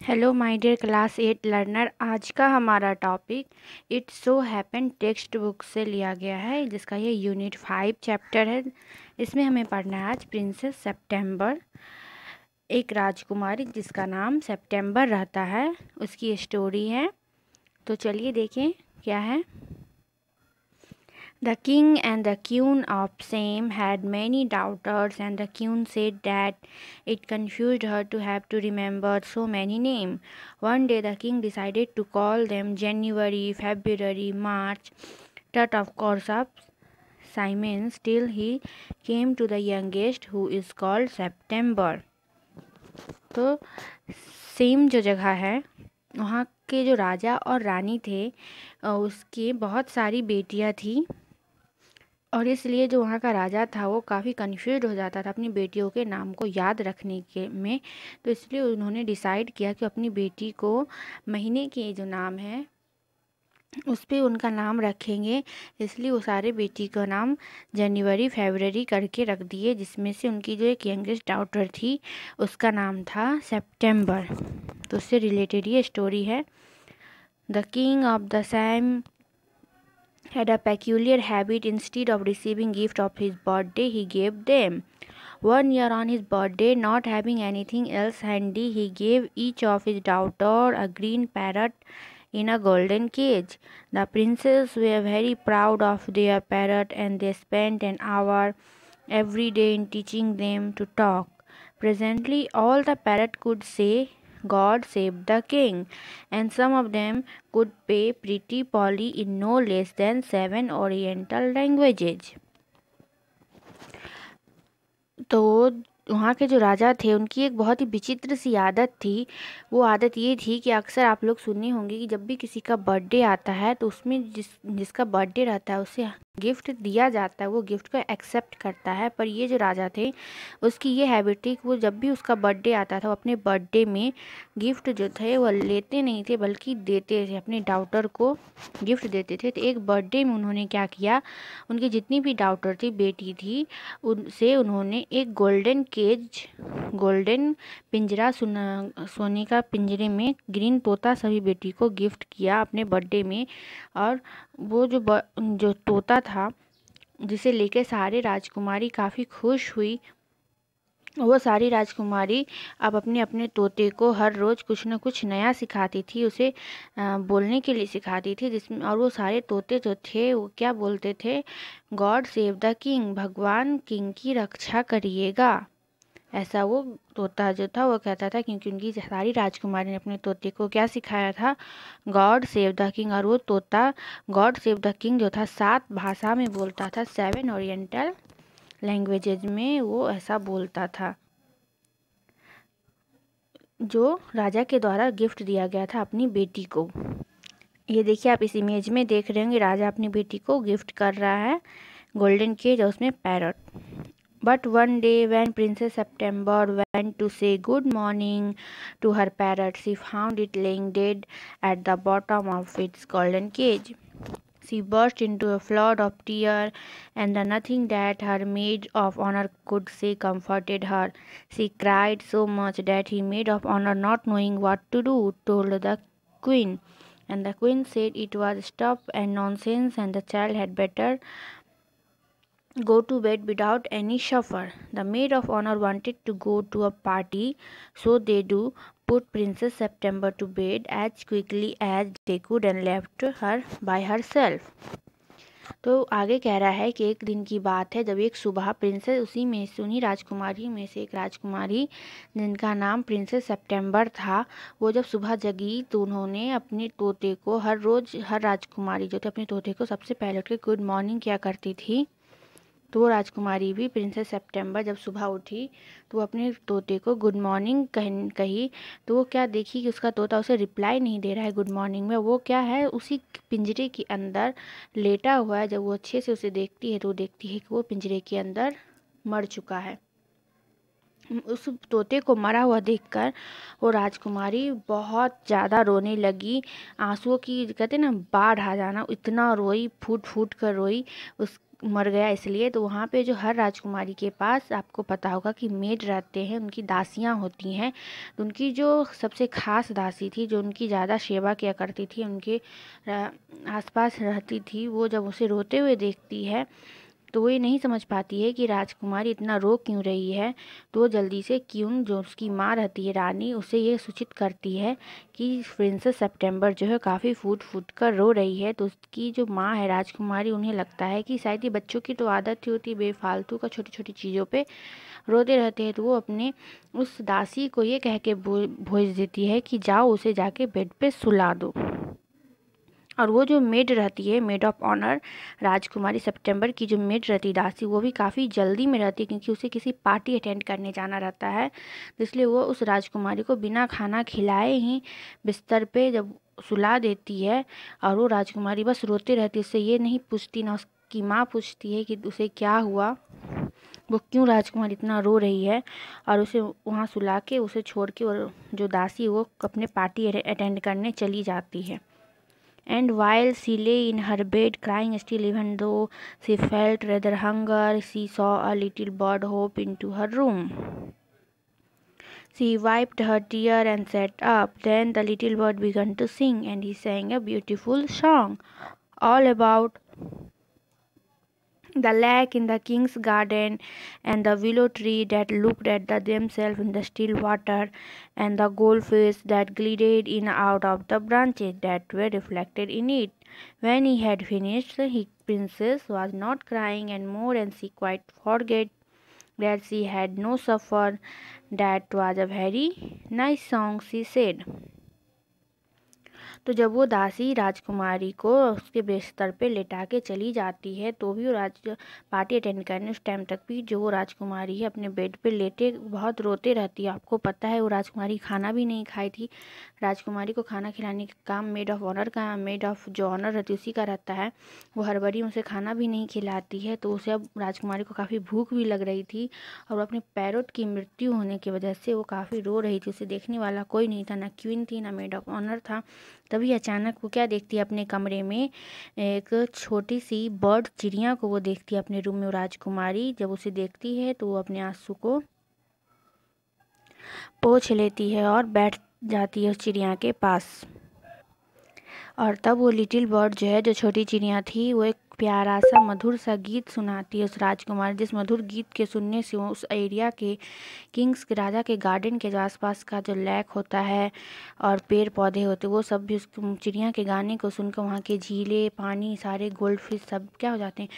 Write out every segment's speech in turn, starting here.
Hello my dear class 8 learner. आज का हमारा topic it so happen text book से लिया गया है, जिसका ये यूनिट 5 चैप्टर है। इसमें हमें पढ़ना है आज प्रिंसेस सेप्टेम्बर, एक राजकुमारी जिसका नाम सेप्टेम्बर रहता है, उसकी स्टोरी है। तो चलिए देखें क्या है। The king and the queen of Shame had many daughters, and the queen said that it confused her to have to remember so many names. One day the king decided to call them January, February, March, but of course of Simons till he came to the youngest, who is called September. तो same जो जगह है, वहाँ के जो राजा और रानी थे, उसकी बहुत सारी बेटियाँ थी, और इसलिए जो वहाँ का राजा था वो काफ़ी कंफ्यूज हो जाता था अपनी बेटियों के नाम को याद रखने के में। तो इसलिए उन्होंने डिसाइड किया कि अपनी बेटी को महीने के जो नाम है उस पर उनका नाम रखेंगे। इसलिए वो सारे बेटी का नाम जनवरी फरवरी करके रख दिए, जिसमें से उनकी जो एक यंगेस्ट डॉटर थी उसका नाम था सेप्टेम्बर। तो उससे रिलेटेड ये स्टोरी है। The king of the Sam had a peculiar habit. Instead of receiving gift of his birthday, he gave them. One year on his birthday, not having anything else handy, he gave each of his daughter a green parrot in a golden cage. The princes were very proud of their parrot, and they spent an hour every day in teaching them to talk. Presently, all the parrot could say, God save the king, and some of them could pay pretty Polly in no less than 7 Oriental languages. तो वहाँ के जो राजा थे उनकी एक बहुत ही विचित्र सी आदत थी। वो आदत ये थी कि अक्सर आप लोग सुने होंगे कि जब भी किसी का बर्थडे आता है तो उसमें जिसका बर्थडे रहता है उसे गिफ्ट दिया जाता है, वो गिफ्ट को एक्सेप्ट करता है। पर ये जो राजा थे उसकी ये हैबिट थी कि वो जब भी उसका बर्थडे आता था वो अपने बर्थडे में गिफ्ट जो थे वो लेते नहीं थे बल्कि देते थे, अपने डॉटर को गिफ्ट देते थे। तो एक बर्थडे में उन्होंने क्या किया, उनकी जितनी भी डॉटर थी, बेटी थी, उनसे उन्होंने एक गोल्डन केज, गोल्डन पिंजरा, सोने का पिंजरे में ग्रीन तोता सभी बेटी को गिफ्ट किया अपने बर्थडे में। और वो जो तोता था जिसे लेके सारे राजकुमारी काफ़ी खुश हुई। वो सारी राजकुमारी अब अपने अपने तोते को हर रोज़ कुछ न कुछ नया सिखाती थी, उसे बोलने के लिए सिखाती थी, जिसमें और वो सारे तोते जो थे वो क्या बोलते थे, गॉड सेव द किंग, भगवान किंग की रक्षा करिएगा। ऐसा वो तोता जो था वो कहता था, क्योंकि उनकी सारी राजकुमारी ने अपने तोते को क्या सिखाया था, गॉड सेव द किंग। और वो तोता गॉड सेव द किंग जो था 7 भाषा में बोलता था, 7 ओरिएंटल लैंग्वेजेज में वो ऐसा बोलता था, जो राजा के द्वारा गिफ्ट दिया गया था अपनी बेटी को। ये देखिए, आप इस इमेज में देख रहे होंगे राजा अपनी बेटी को गिफ्ट कर रहा है गोल्डन केज और उसमें parrot. But one day when Princess September went to say good morning to her parrot, she found it laying dead at the bottom of its golden cage. She burst into a flood of tears, and the nothing that her maid of honor could say comforted her. She cried so much that her maid of honor, not knowing what to do, told the queen. And the queen said it was stuff and nonsense, and the child had better go to bed without any supper. The maid of honor wanted to go to a party, so they do put Princess September to bed as quickly as they could and left her by herself. तो आगे कह रहा है कि एक दिन की बात है जब एक सुबह प्रिंसेस, उसी में से उन्हीं राजकुमारी में से एक राजकुमारी जिनका नाम प्रिंसेस सेप्टेम्बर था, वो जब सुबह जगी तो उन्होंने अपने तोते को हर रोज़, हर राजकुमारी जो थी अपने तोते को सबसे पहले उठ के गुड मॉर्निंग किया करती थी। तो वो राजकुमारी भी प्रिंसेस सेप्टेम्बर जब सुबह उठी तो वो अपने तोते को गुड मॉर्निंग कही। तो वो क्या देखी कि उसका तोता उसे रिप्लाई नहीं दे रहा है गुड मॉर्निंग में, वो क्या है उसी पिंजरे के अंदर लेटा हुआ है। जब वो अच्छे से उसे देखती है तो वो देखती है कि वो पिंजरे के अंदर मर चुका है। उस तोते को मरा हुआ देखकर वो राजकुमारी बहुत ज़्यादा रोने लगी, आंसुओं की कहते ना बाढ़ आ जाना, इतना रोई, फूट फूट कर रोई। मर गया इसलिए। तो वहाँ पे जो हर राजकुमारी के पास आपको पता होगा कि मेड रहते हैं, उनकी दासियाँ होती हैं। तो उनकी जो सबसे खास दासी थी, जो उनकी ज़्यादा सेवा किया करती थी, उनके आसपास रहती थी, वो जब उसे रोते हुए देखती है तो वो ये नहीं समझ पाती है कि राजकुमारी इतना रो क्यों रही है। तो वो जल्दी से क्यून, जो उसकी माँ रहती है रानी, उसे ये सूचित करती है कि प्रिंसेस सितंबर जो है काफ़ी फूट फूट कर रो रही है। तो उसकी जो माँ है राजकुमारी, उन्हें लगता है कि शायद ये बच्चों की तो आदत ही होती है बेफालतू का छोटी छोटी चीज़ों पे रोते रहते हैं। तो वो अपने उस दासी को ये कह के भेज देती है कि जाओ उसे जाके बेड पे सुला दो। और वो जो मेड रहती है, मेड ऑफ ऑनर, राजकुमारी सितंबर की जो मेड रहती है दासी, वो भी काफ़ी जल्दी में रहती है क्योंकि उसे किसी पार्टी अटेंड करने जाना रहता है। इसलिए वो उस राजकुमारी को बिना खाना खिलाए ही बिस्तर पे जब सुला देती है, और वो राजकुमारी बस रोती रहती है, उससे ये नहीं पूछती, ना उसकी माँ पूछती है कि उसे क्या हुआ, वो क्यों राजकुमारी इतना रो रही है। और उसे वहाँ सुला के उसे छोड़ के और जो दासी वो अपने पार्टी अटेंड करने चली जाती है। And while she lay in her bed crying still, even though she felt rather hunger, she saw a little bird hop into her room. She wiped her tear and sat up. Then the little bird began to sing, and he sang a beautiful song all about the lake in the king's garden, and the willow tree that looked at themselves in the still water, and the goldfish that glided in out of the branches that were reflected in it. When he had finished, the princess was not crying anymore, and she quite forgot that she had no supper. That was a very nice song, she said. तो जब वो दासी राजकुमारी को उसके बिस्तर पे लेटा के चली जाती है, तो भी वो पार्टी अटेंड करने उस टाइम तक भी जो वो राजकुमारी है अपने बेड पे लेटे बहुत रोते रहती है। आपको पता है वो राजकुमारी खाना भी नहीं खाई थी। राजकुमारी को खाना खिलाने का काम मेड ऑफ ऑनर का, मेड ऑफ जो ऑनर रहती है उसी का रहता है। वो हर बारी उसे खाना भी नहीं खिलाती है। तो उसे अब राजकुमारी को काफ़ी भूख भी लग रही थी, और वो अपने पैरोट की मृत्यु होने की वजह से वो काफ़ी रो रही थी। उसे देखने वाला कोई नहीं था, ना क्वीन थी ना मेड ऑफ ऑनर था। तभी अचानक वो क्या देखती है अपने कमरे में, एक छोटी सी बर्ड चिड़िया को वो देखती है अपने रूम में। राजकुमारी जब उसे देखती है तो वो अपने आंसू को पोंछ लेती है और बैठ जाती है उस चिड़िया के पास। और तब वो लिटिल बर्ड जो है, जो छोटी चिड़िया थी, वो एक प्यारा सा मधुर सा गीत सुनाती है उस राजकुमार, जिस मधुर गीत के सुनने से उस एरिया के किंग्स के, राजा के गार्डन के जो आसपास का जो लेक होता है और पेड़ पौधे होते, वो सब भी उस चिड़िया के गाने को सुनकर वहाँ के झीले, पानी, सारे गोल्ड फिश सब क्या हो जाते हैं,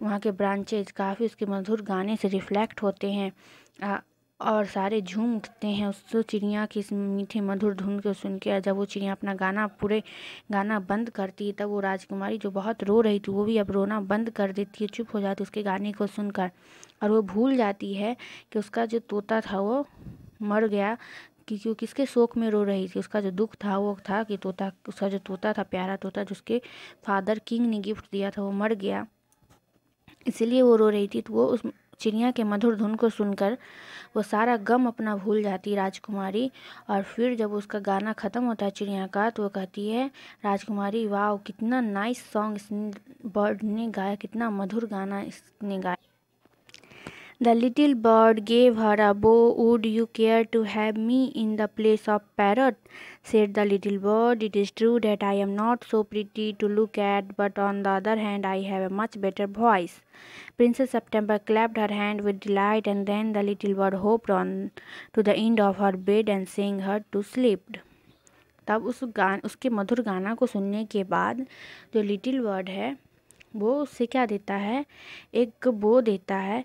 वहाँ के ब्रांचेज काफ़ी उसके मधुर गाने से रिफ्लेक्ट होते हैं, और सारे झूम उठते हैं उस चिड़िया की मीठे मधुर धुन को सुन के। जब वो चिड़िया अपना गाना पूरे गाना बंद करती है, तब वो राजकुमारी जो बहुत रो रही थी वो भी अब रोना बंद कर देती है, चुप हो जाती है उसके गाने को सुनकर। और वो भूल जाती है कि उसका जो तोता था वो मर गया, क्योंकि वो किसके शोक में रो रही थी। उसका जो दुख था वो था कि तोता, उसका जो तोता था, प्यारा तोता जिसके फादर किंग ने गिफ्ट दिया था, वो मर गया, इसलिए वो रो रही थी। तो वो उस चिड़िया के मधुर धुन को सुनकर वो सारा गम अपना भूल जाती राजकुमारी। और फिर जब उसका गाना ख़त्म होता है चिड़िया का, तो वो कहती है राजकुमारी, वाह कितना नाइस सॉन्ग इस बर्ड ने गाया, कितना मधुर गाना इसने गाया। The little bird gave her a bow. Would you care to have me in the place of parrot? Said the little bird. It is true that I am not so pretty to look at, but on the other hand I have a much better voice. Princess September clapped her hand with delight, and then the little bird hopped on to the end of her bed and sang her to sleep. तब उसके मधुर गाना को सुनने के बाद जो little bird है वो उससे क्या देता है, एक बो देता है।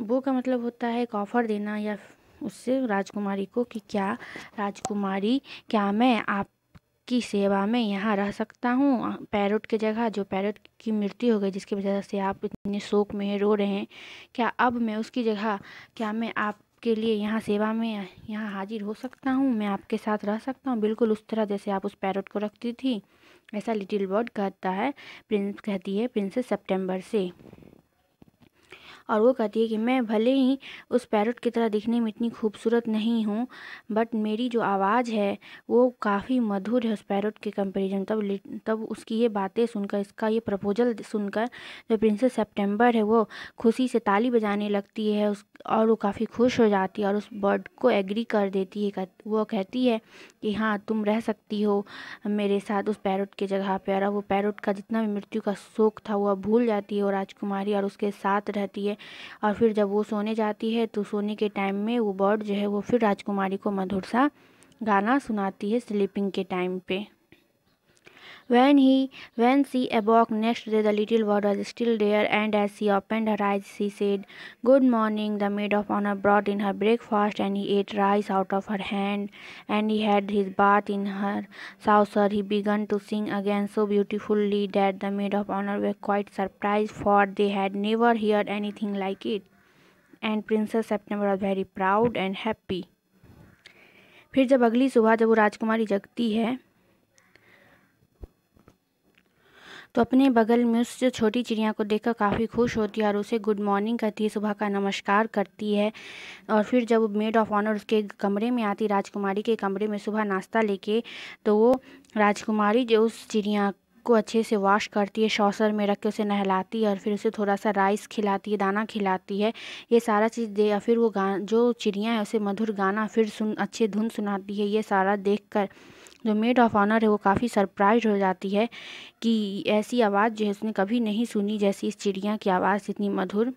बो का मतलब होता है एक ऑफ़र देना, या उससे राजकुमारी को कि क्या राजकुमारी, क्या मैं आपकी सेवा में यहाँ रह सकता हूँ, पैरोट की जगह, जो पैरोट की मृत्यु हो गई जिसकी वजह से आप इतने शोक में रो रहे हैं, क्या अब मैं उसकी जगह, क्या मैं आपके लिए यहाँ सेवा में यहाँ हाजिर हो सकता हूँ, मैं आपके साथ रह सकता हूँ, बिल्कुल उस तरह जैसे आप उस पैरोट को रखती थी। ऐसा लिटिल बर्ड कहता है, कहती है प्रिंसेस सितंबर से। और वो कहती है कि मैं भले ही उस पैरट की तरह दिखने में इतनी खूबसूरत नहीं हूँ, बट मेरी जो आवाज़ है वो काफ़ी मधुर है उस पैरट के कंपैरिजन। तब उसकी ये बातें सुनकर, इसका ये प्रपोजल सुनकर जो प्रिंसेस सितंबर है वो खुशी से ताली बजाने लगती है और वो काफ़ी खुश हो जाती है और उस बर्ड को एग्री कर देती है। वो कहती है कि हाँ, तुम रह सकती हो मेरे साथ उस पैरट के जगह पे। और वो पैरट का जितना भी मृत्यु का शोक था वो भूल जाती है, वो राजकुमारी और उसके साथ रहती है। और फिर जब वो सोने जाती है तो सोने के टाइम में वो बर्ड जो है वो फिर राजकुमारी को मधुर सा गाना सुनाती है स्लीपिंग के टाइम पे। When she awoke next day, the little bird was still there, and as she opened her eyes, she said, "Good morning." The maid of honor brought in her breakfast, and he ate rice out of her hand, and he had his bath in her saucer. He began to sing again so beautifully that the maid of honor were quite surprised, for they had never heard anything like it. And Princess September was very proud and happy. फिर जब अगली सुबह जब वो राजकुमारी जगती है तो अपने बगल में उस छोटी चिड़िया को देखकर काफ़ी खुश होती है और उसे गुड मॉर्निंग कहती है, सुबह का नमस्कार करती है। और फिर जब मेड ऑफ ऑनर उसके कमरे में आती, राजकुमारी के कमरे में सुबह नाश्ता लेके, तो वो राजकुमारी जो उस चिड़िया को अच्छे से वॉश करती है, सॉसर में रख के उसे नहलाती है और फिर उसे थोड़ा सा राइस खिलाती है, दाना खिलाती है, ये सारा चीज़ दे। या फिर वो जो चिड़िया है उसे मधुर गाना फिर अच्छे धुन सुनाती है। ये सारा देखकर जो मेड ऑफ ऑनर है वो काफ़ी सरप्राइज हो जाती है कि ऐसी आवाज़ जो है उसने कभी नहीं सुनी जैसी इस चिड़िया की आवाज़ इतनी मधुर।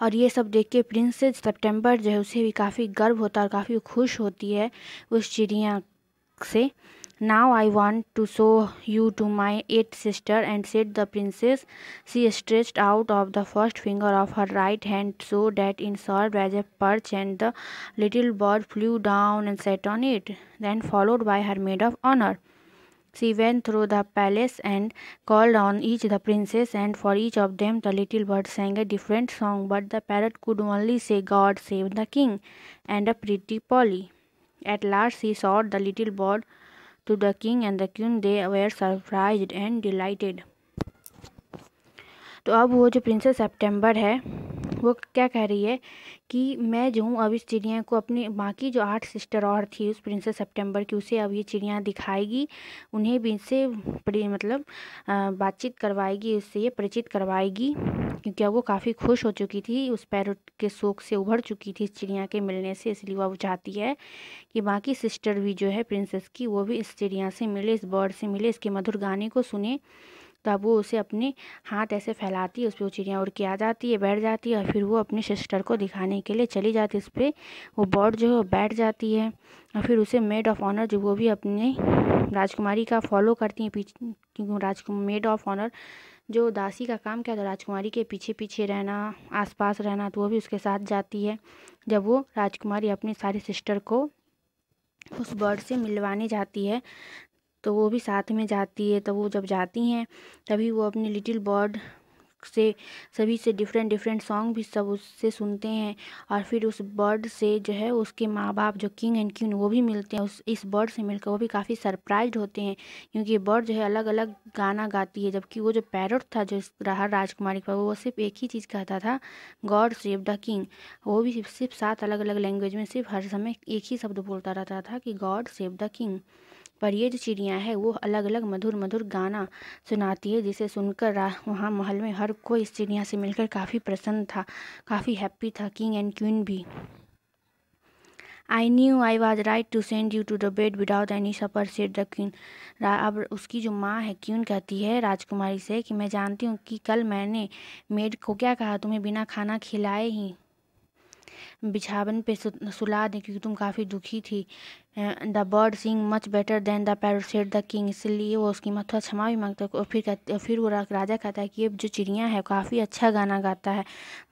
और ये सब देख के प्रिंसेस सितंबर जो है उसे भी काफ़ी गर्व होता है और काफ़ी खुश होती है उस चिड़िया से। Now I want to show you to my 8th sister, and said the princess. She stretched out of the first finger of her right hand so that it served as a perch, and the little bird flew down and sat on it, then followed by her maid of honor. She went through the palace and called on each the princess, and for each of them the little bird sang a different song, but the parrot could only say, "God save the king," and a pretty Polly. At last she showed the little bird to the king and the queen. They were surprised and delighted. तो अब वो जो princess सितंबर है वो क्या कह रही है कि मैं जो हूँ अब इस चिड़िया को अपनी बाकी जो 8 सिस्टर और थी उस प्रिंसेस सितंबर की, उसे अब ये चिड़िया दिखाएगी, उन्हें भी इससे मतलब बातचीत करवाएगी, उससे ये परिचित करवाएगी, क्योंकि अब वो काफ़ी खुश हो चुकी थी, उस पैरट के शौक से उभर चुकी थी इस चिड़िया के मिलने से। इसलिए वो चाहती है कि बाकी सिस्टर भी जो है प्रिंसेस की वो भी इस चिड़िया से मिले, इस बर्ड से मिले, इसके मधुर गाने को सुने। तब वो उसे अपने हाथ ऐसे फैलाती है, उस पर वो चिड़िया उड़ के आ जाती है, बैठ जाती है और फिर वो अपनी सिस्टर को दिखाने के लिए चली जाती है। उस पर वो बर्ड जो है वो बैठ जाती है और फिर उसे मेड ऑफ ऑनर जो वो भी अपने राजकुमारी का फॉलो करती हैं पीछे, क्योंकि मेड ऑफ ऑनर जो दासी का काम क्या था, राजकुमारी के पीछे पीछे रहना, आसपास रहना, तो वो भी उसके साथ जाती है। जब वो राजकुमारी अपनी सारी सिस्टर को उस बर्ड से मिलवाने जाती है तो वो भी साथ में जाती है। तो वो जब जाती हैं तभी वो अपने लिटिल बर्ड से सभी से डिफरेंट सॉन्ग भी सब उससे सुनते हैं। और फिर उस बर्ड से जो है उसके माँ बाप जो किंग एंड क्वीन वो भी मिलते हैं, इस बर्ड से मिलकर वो भी काफ़ी सरप्राइज्ड होते हैं, क्योंकि ये बर्ड जो है अलग अलग गाना गाती है, जबकि वो जो पैरट था जो रहा राजकुमारी का वो सिर्फ एक ही चीज़ कहता था, गॉड सेव द किंग। वो भी सिर्फ 7 अलग अलग लैंग्वेज में सिर्फ हर समय एक ही शब्द बोलता रहता था कि गॉड सेव द किंग। पर ये जो चिड़िया है वो अलग अलग मधुर मधुर गाना सुनाती है, जिसे सुनकर वहाँ महल में हर कोई इस चिड़िया से मिलकर काफ़ी प्रसन्न था, काफ़ी हैप्पी था, किंग एंड क्वीन भी। I knew I was right to send you to the bed without any supper, said the queen. अब उसकी जो माँ है क्वीन कहती है राजकुमारी से कि मैं जानती हूँ कि कल मैंने मेड को क्या कहा, तुम्हें बिना खाना खिलाए ही बिछावन पे सुला दें, क्योंकि तुम काफ़ी दुखी थी। The bird sing much better than the parrot, said the king. इसलिए वो उसकी थोड़ा क्षमा भी मांगता है। और फिर वो राजा कहता है कि ये जो चिड़िया है काफ़ी अच्छा गाना गाता है,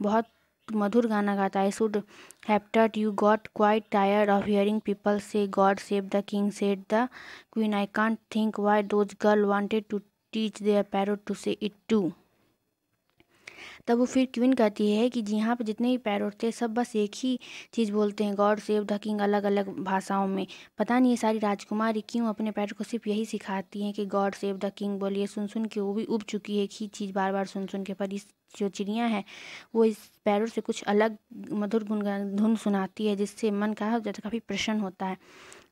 बहुत मधुर गाना गाता है। Should have thought you got quite tired of hearing people say God save the king, said the queen. I can't think why those girl wanted to teach their parrot to say it too. तब वो फिर queen कहती है कि जी यहाँ पे जितने भी पैरट थे सब बस एक ही चीज़ बोलते हैं, गॉड सेव द किंग, अलग अलग भाषाओं में। पता नहीं ये सारी राजकुमारी क्यों अपने पैरट को सिर्फ यही सिखाती हैं कि गॉड सेव द किंग बोलिए। सुन सुन के वो भी उब चुकी है एक ही चीज़ बार बार सुन सुन के। पर इस जो चिड़िया है वो इस पैरोट से कुछ अलग मधुर गुनगुन धुन सुनाती है, जिससे मन का हो जाता काफ़ी प्रसन्न होता है।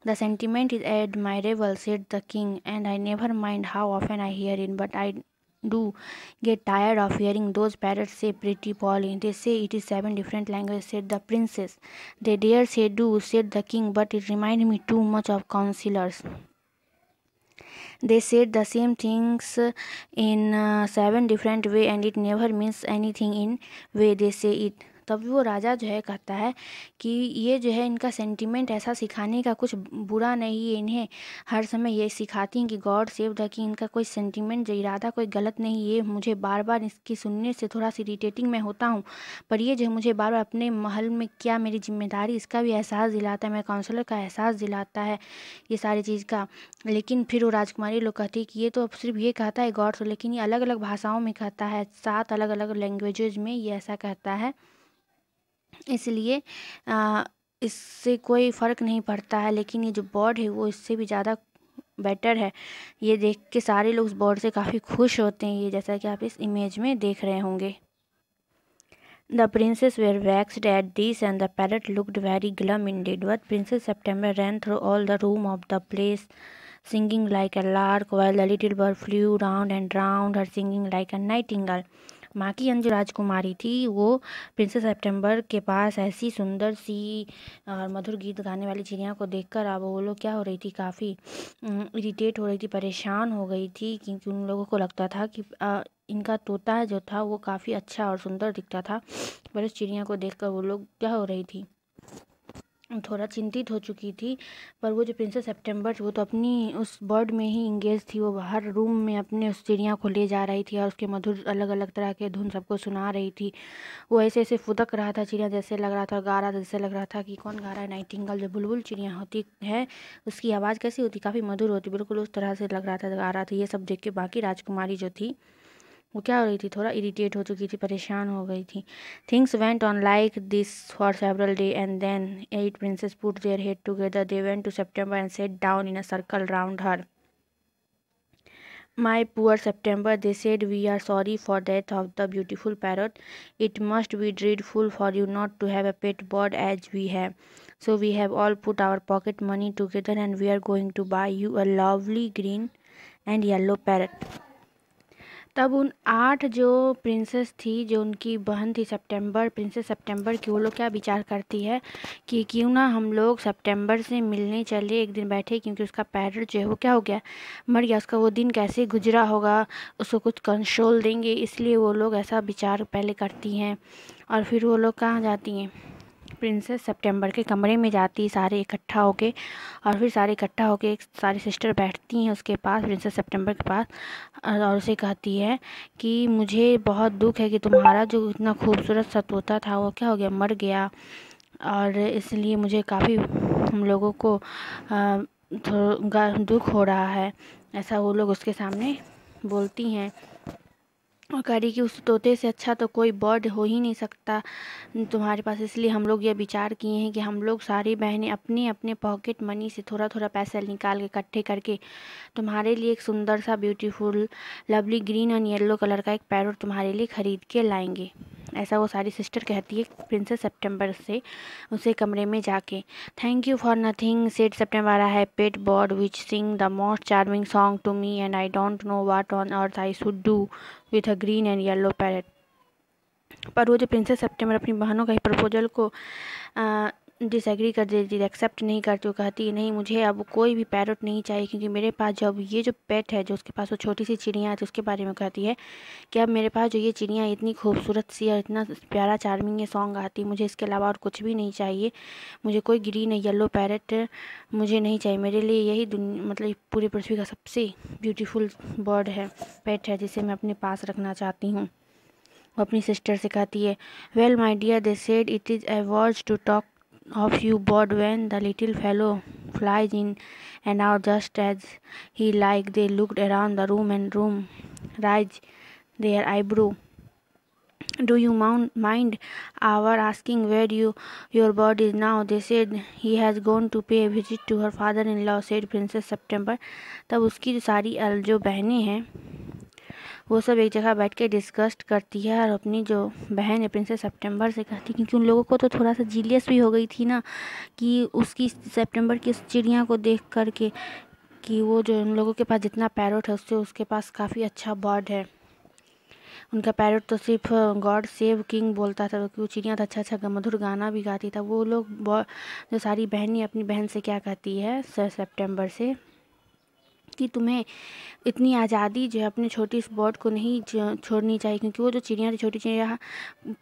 The sentiment is admirable said the king, and I never mind how often I here in, but I do get tired of hearing those parrots say pretty Polly. They say it is 7 different languages, said the princess. They dare say do, said the king, but it reminded me too much of counselors. They said the same things in 7 different way, and it never means anything in way they say it. तब वो राजा जो है कहता है कि ये जो है इनका सेंटिमेंट ऐसा सिखाने का कुछ बुरा नहीं है, इन्हें हर समय ये सिखाती हैं कि गॉड सेव द किंग। इनका कोई सेंटिमेंट जो इरादा कोई गलत नहीं, ये मुझे बार बार इसकी सुनने से थोड़ा सी इरिटेटिंग मैं होता हूँ, पर ये जो मुझे बार बार अपने महल में क्या मेरी जिम्मेदारी इसका भी एहसास दिलाता है, मेरे काउंसलर का एहसास दिलाता है ये सारी चीज़ का। लेकिन फिर वो राजकुमारी लोग कहती है कि ये तो सिर्फ ये कहता है गॉड से, लेकिन ये अलग अलग भाषाओं में कहता है, 7 अलग अलग लैंग्वेजेज में ये ऐसा कहता है, इसलिए इससे कोई फ़र्क नहीं पड़ता है। लेकिन ये जो बर्ड है वो इससे भी ज़्यादा बेटर है। ये देख के सारे लोग उस बर्ड से काफ़ी खुश होते हैं, ये जैसा कि आप इस इमेज में देख रहे होंगे। The princes were vexed at this, and the parrot looked very glum indeed. But Princess September ran through all the room of the place, singing like a lark, while the little bird flew round and round her, singing like a nightingale. माँ की अंजू राजकुमारी थी, वो princess सितंबर के पास ऐसी सुंदर सी और मधुर गीत गाने वाली चिड़िया को देखकर अब वो लोग क्या हो रही थी, काफ़ी इरिटेट हो रही थी, परेशान हो गई थी, क्योंकि उन लोगों को लगता था कि इनका तोता जो था वो काफ़ी अच्छा और सुंदर दिखता था, पर उस चिड़िया को देखकर वो लोग क्या हो रही थी, थोड़ा चिंतित हो चुकी थी। पर वो जो प्रिंसेस सितंबर वो तो अपनी उस बर्ड में ही इंगेज थी, वो हर रूम में अपने उस चिड़िया को ले जा रही थी और उसके मधुर अलग अलग तरह के धुन सबको सुना रही थी। वो ऐसे ऐसे फुदक रहा था चिड़िया, जैसे लग रहा था गा रहा था, जैसे लग रहा था कि कौन गा रहा है, नाइटिंगेल जो बुलबुल चिड़िया होती है उसकी आवाज़ कैसी होती, काफ़ी मधुर होती, बिल्कुल उस तरह से लग रहा था गा रहा था। ये सब देख के बाकी राजकुमारी जो थी वो क्या हो रही थी, थोड़ा इरिटेट हो चुकी थी, परेशान हो गई थी। Things went on like this for several day, and then 8 princess put their head together, they went to September and set down in a circle round her. My poor September, they said, we are sorry for the death of the beautiful parrot. It must be dreadful for you not to have a pet bird as we have. So we have all put our pocket money together, and we are going to buy you a lovely green and yellow parrot. तब उन 8 जो princess थी, जो उनकी बहन थी सितंबर, princess सितंबर की, वो लोग क्या विचार करती है कि क्यों ना हम लोग सितंबर से मिलने चले, एक दिन बैठे, क्योंकि उसका पैरट जो है वो क्या हो गया, मर गया, उसका वो दिन कैसे गुजरा होगा, उसको कुछ कंसोल देंगे, इसलिए वो लोग ऐसा विचार पहले करती हैं। और फिर वो लोग कहाँ जाती हैं, प्रिंसेस सितंबर के कमरे में जाती सारे इकट्ठा होके, और फिर सारे इकट्ठा होके एक सारी सिस्टर बैठती हैं उसके पास, प्रिंसेस सितंबर के पास, और उसे कहती है कि मुझे बहुत दुख है कि तुम्हारा जो इतना खूबसूरत सा तोता था वो क्या हो गया, मर गया, और इसलिए मुझे काफ़ी हम लोगों को थोड़ा दुख हो रहा है। ऐसा वो लोग उसके सामने बोलती हैं और कह रही कि उस तोते से अच्छा तो कोई बर्ड हो ही नहीं सकता तुम्हारे पास, इसलिए हम लोग ये विचार किए हैं कि हम लोग सारी बहनें अपने अपने पॉकेट मनी से थोड़ा थोड़ा पैसा निकाल के इकट्ठे करके तुम्हारे लिए एक सुंदर सा beautiful lovely green and yellow colour का एक पैरट तुम्हारे लिए ख़रीद के लाएंगे। ऐसा वो सारी सिस्टर कहती है प्रिंसेस सितंबर से उसे कमरे में जाके। Thank you for nothing said September, I have pet bird which sing the most charming song to me, and I don't know what on earth I should do with a green and yellow parrot. पर वो जो princess सितंबर अपनी बहनों का ही proposal को disagree कर देती थी, एक्सेप्ट नहीं करती, वो कहती नहीं मुझे अब कोई भी पैरट नहीं चाहिए, क्योंकि मेरे पास जब ये जो पेट है जो उसके पास वो छोटी सी चिड़िया थी उसके बारे में कहती है कि अब मेरे पास जो ये चिड़िया इतनी खूबसूरत सी और इतना प्यारा चार्मिंग ये सॉन्ग आती है, मुझे इसके अलावा और कुछ भी नहीं चाहिए, मुझे कोई ग्रीन या येलो पैरट मुझे नहीं चाहिए, मेरे लिए यही मतलब पूरी पृथ्वी का सबसे ब्यूटीफुल बर्ड है, पेट है, जिसे मैं अपने पास रखना चाहती हूँ। वो अपनी सिस्टर से कहती है, well my dear, they said it is a words to talk of you bird when the little fellow flies in and out just as he like. They looked around the room and raised their eyebrow. Do you mind our asking where your bird is now? They said he has gone to pay a visit to her father-in-law, said Princess September. तब उसकी जो सारी जो बहनें हैं वो सब एक जगह बैठ के डिस्कस करती है और अपनी जो बहन है प्रिंसेस सितंबर से कहती है, क्योंकि उन लोगों को तो थोड़ा सा जीलियस भी हो गई थी ना कि उसकी सितंबर की उस चिड़िया को देख करके कि वो जो उन लोगों के पास जितना पैरोट है उससे उसके पास काफ़ी अच्छा बर्ड है। उनका पैरोट तो सिर्फ गॉड सेव किंग बोलता था, क्योंकि वो चिड़िया था, अच्छा अच्छा मधुर गाना भी गाती था। वो लोग जो सारी बहनें अपनी बहन से क्या कहती है सितंबर से कि तुम्हें इतनी आज़ादी जो है अपने छोटी इस बर्ड को नहीं छोड़नी चाहिए, क्योंकि वो जो चिड़िया थी, छोटी चिड़िया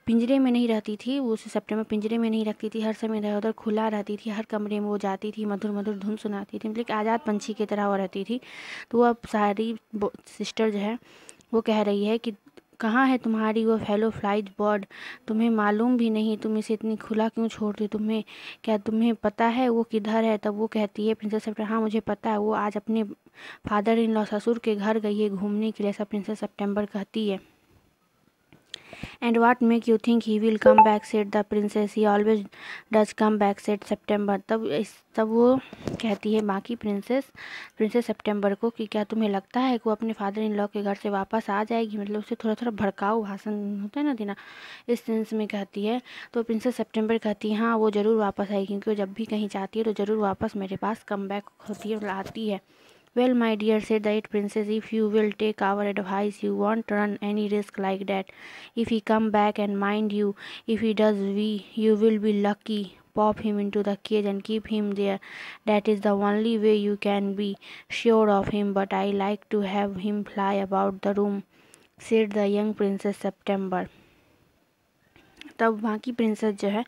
पिंजरे में नहीं रहती थी। वो उसे सितंबर पिंजरे में नहीं रखती थी, हर समय इधर उधर खुला रहती थी, हर कमरे में वो जाती थी, मधुर मधुर धुन सुनाती थी, मतलब आज़ाद पंछी की तरह वो रहती थी। तो वो अब सारी सिस्टर जो है वो कह रही है कि कहाँ है तुम्हारी वो फेलो फ्लाइज बर्ड, तुम्हें मालूम भी नहीं, तुम इसे इतनी खुला क्यों छोड़ती, तुम्हें पता है वो किधर है। तब वो कहती है प्रिंसेस सितंबर, हाँ मुझे पता है, वो आज अपने फादर इन लॉ ससुर के घर गई है घूमने के लिए, ऐसा प्रिंसेस सितंबर कहती है। And what make you think he will come back, said the princess. He always does come back, said September. तब वो कहती है बाकी प्रिंसेस सितंबर को कि क्या तुम्हें लगता है कि वो अपने फादर इन लॉ के घर से वापस आ जाएगी, मतलब उसे थोड़ा थोड़ा भड़काऊ भाषण होता है ना देना, इस सेंस में कहती है। तो प्रिंसेस सितंबर कहती है हाँ वो ज़रूर वापस आएगी, क्योंकि वो जब भी कहीं जाती है तो ज़रूर वापस मेरे पास कम बैक होती है, आती है। Well, my dear, said the eighth princess, if you will take our advice, you won't run any risk like that. If he come back, and mind you, if he does, you will be lucky. Pop him into the cage and keep him there. That is the only way you can be sure of him. But I like to have him fly about the room, said the young princess September. तब बाकी princess जो है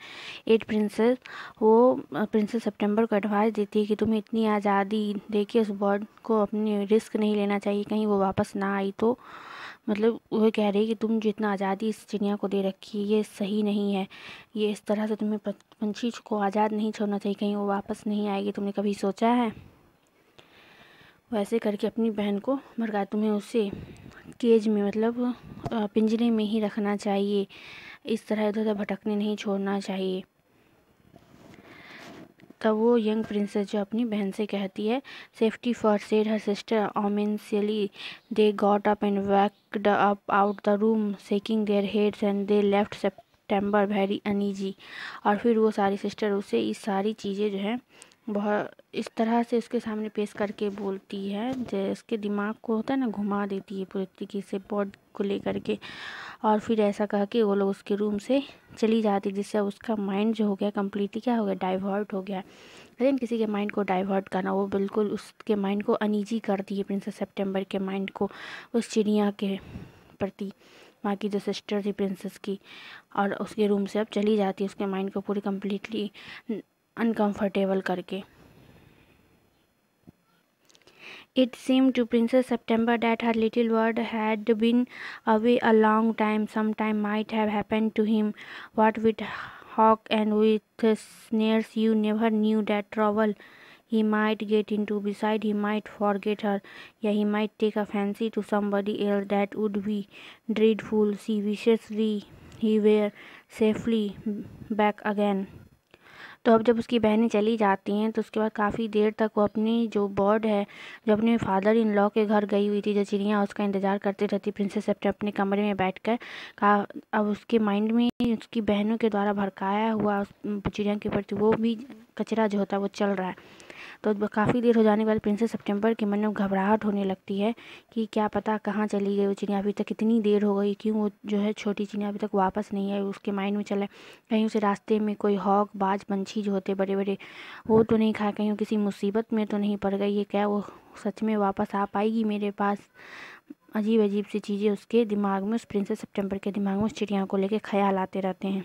8 princess वो princess September को advice देती है कि तुम्हें इतनी आज़ादी देखिए, उस बर्ड को अपनी रिस्क नहीं लेना चाहिए, कहीं वो वापस ना आई तो। मतलब वो कह रही है कि तुम जितना आज़ादी इस चिड़िया को दे रखी है ये सही नहीं है, ये इस तरह से तुम्हें पंछी को आज़ाद नहीं छोड़ना चाहिए, कहीं वो वापस नहीं आएगी, तुमने कभी सोचा है। वैसे करके अपनी बहन को भड़का, तुम्हें उसे केज में मतलब पिंजरे में ही रखना चाहिए, इस तरह इधर उधर भटकने नहीं छोड़ना चाहिए। तब वो यंग प्रिंसेस जो अपनी बहन से कहती है safety first, said her sister ominously. They got up and walked up out the room shaking their heads and they left September very uneasy. और फिर वो सारी सिस्टर उसे इस सारी चीज़ें जो है बहुत इस तरह से उसके सामने पेश करके बोलती है जैसे उसके दिमाग को होता है ना घुमा देती है पूरी तरीके से बर्ड को लेकर के। और फिर ऐसा कह के वो लोग उसके रूम से चली जाती, जिससे उसका माइंड जो हो गया कम्प्लीटली क्या हो गया, डाइवर्ट हो गया। लेकिन किसी के माइंड को डाइवर्ट करना, वो बिल्कुल उसके माइंड को अनईजी करती है प्रिंसेस सितंबर के माइंड को उस चिड़िया के प्रति। बाकी जो सिस्टर थी प्रिंसेस की और उसके रूम से अब चली जाती है उसके माइंड को पूरी कम्प्लीटली अनकम्फर्टेबल करके। It seemed to Princess September that her little bird had been away a long time. Sometime might have happened to him. What with hawk and with snares, you never knew that trouble he might get into. Beside, he might forget her. Yeah, he might take a fancy to somebody else. That would be dreadful. She wishes he were safely back again. तो अब जब उसकी बहनें चली जाती हैं तो उसके बाद काफ़ी देर तक वो अपनी जो बर्ड है जो अपने फादर इन लॉ के घर गई हुई थी, जो चिड़िया उसका इंतज़ार करती रहती प्रिंसेस अपने कमरे में बैठकर अब उसके माइंड में उसकी बहनों के द्वारा भड़काया हुआ उस चिड़िया के प्रति वो भी कचरा जो होता है वो चल रहा है। तो काफ़ी देर हो जाने के बाद प्रिंसेस सितंबर के मन में घबराहट होने लगती है कि क्या पता कहाँ चली गई वो चिड़िया, अभी तक कितनी देर हो गई, क्यों वो जो है छोटी चिड़िया अभी तक वापस नहीं आई। उसके माइंड में चला कहीं उसे रास्ते में कोई हॉक बाज पंछी जो होते बड़े बड़े वो तो नहीं खाए, कहीं किसी मुसीबत में तो नहीं पड़ गई है, क्या वो सच में वापस आ पाएगी मेरे पास। अजीब अजीब सी चीज़ें उसके दिमाग में, उस प्रिंसेस सितंबर के दिमाग में उस चिड़िया को लेकर ख्याल आते रहते हैं।